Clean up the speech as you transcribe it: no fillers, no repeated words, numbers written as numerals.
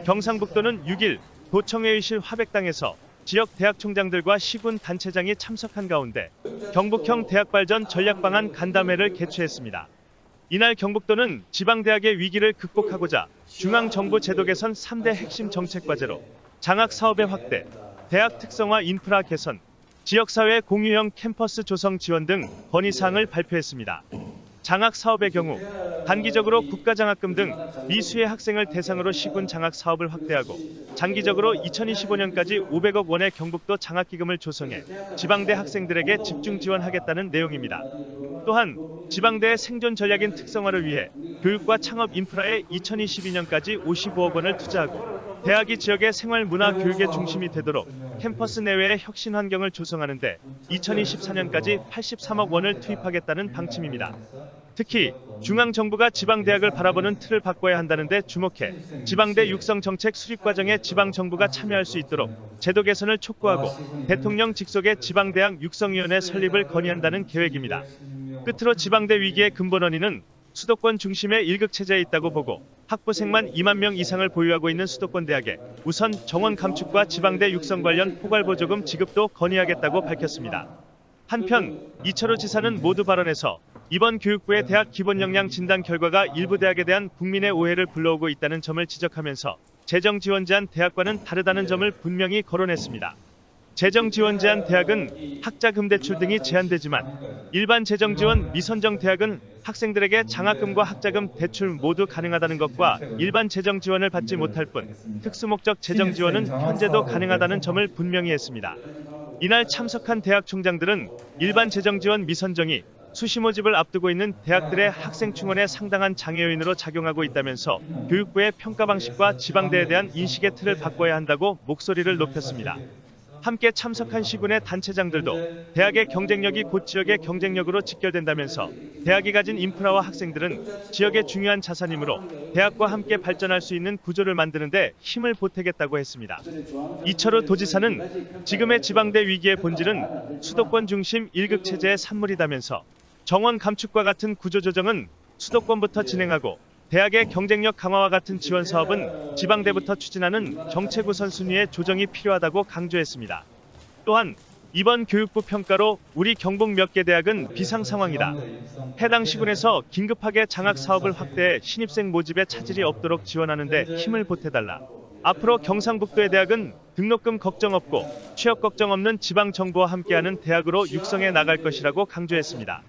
경상북도는 6일 도청회의실 화백당에서 지역 대학총장들과 시군 단체장이 참석한 가운데 경북형 대학발전 전략방안 간담회를 개최했습니다. 이날 경북도는 지방대학의 위기를 극복하고자 중앙정부 제도 개선 3대 핵심 정책 과제로 장학사업의 확대, 대학 특성화 인프라 개선, 지역사회 공유형 캠퍼스 조성 지원 등 건의사항을 발표했습니다. 장학사업의 경우 단기적으로 국가장학금 등 미수의 학생을 대상으로 시군 장학사업을 확대하고 장기적으로 2025년까지 500억 원의 경북도 장학기금을 조성해 지방대 학생들에게 집중 지원하겠다는 내용입니다. 또한 지방대의 생존 전략인 특성화를 위해 교육과 창업 인프라에 2022년까지 55억 원을 투자하고 대학이 지역의 생활 문화 교육의 중심이 되도록 캠퍼스 내외의 혁신 환경을 조성하는 데 2024년까지 83억 원을 투입하겠다는 방침입니다. 특히 중앙정부가 지방대학을 바라보는 틀을 바꿔야 한다는 데 주목해 지방대 육성 정책 수립 과정에 지방정부가 참여할 수 있도록 제도 개선을 촉구하고 대통령 직속의 지방대학 육성위원회 설립을 건의한다는 계획입니다. 끝으로 지방대 위기의 근본 원인은 수도권 중심의 일극체제에 있다고 보고 학부생만 2만 명 이상을 보유하고 있는 수도권 대학에 우선 정원 감축과 지방대 육성 관련 포괄보조금 지급도 건의하겠다고 밝혔습니다. 한편 이철우 지사는 모두 발언에서 이번 교육부의 대학 기본 역량 진단 결과가 일부 대학에 대한 국민의 오해를 불러오고 있다는 점을 지적하면서 재정 지원 제한 대학과는 다르다는 점을 분명히 거론했습니다. 재정 지원 제한 대학은 학자금 대출 등이 제한되지만 일반 재정 지원 미선정 대학은 학생들에게 장학금과 학자금 대출 모두 가능하다는 것과 일반 재정 지원을 받지 못할 뿐 특수목적 재정 지원은 현재도 가능하다는 점을 분명히 했습니다. 이날 참석한 대학 총장들은 일반 재정 지원 미선정이 수시 모집을 앞두고 있는 대학들의 학생 충원에 상당한 장애 요인으로 작용하고 있다면서 교육부의 평가 방식과 지방대에 대한 인식의 틀을 바꿔야 한다고 목소리를 높였습니다. 함께 참석한 시군의 단체장들도 대학의 경쟁력이 곧 지역의 경쟁력으로 직결된다면서 대학이 가진 인프라와 학생들은 지역의 중요한 자산이므로 대학과 함께 발전할 수 있는 구조를 만드는 데 힘을 보태겠다고 했습니다. 이철우 도지사는 지금의 지방대 위기의 본질은 수도권 중심 일극체제의 산물이다면서 정원 감축과 같은 구조조정은 수도권부터 진행하고 대학의 경쟁력 강화와 같은 지원 사업은 지방대부터 추진하는 정책 우선순위의 조정이 필요하다고 강조했습니다. 또한 이번 교육부 평가로 우리 경북 몇 개 대학은 비상 상황이다. 해당 시군에서 긴급하게 장학 사업을 확대해 신입생 모집에 차질이 없도록 지원하는 데 힘을 보태달라. 앞으로 경상북도의 대학은 등록금 걱정 없고 취업 걱정 없는 지방 정부와 함께하는 대학으로 육성해 나갈 것이라고 강조했습니다.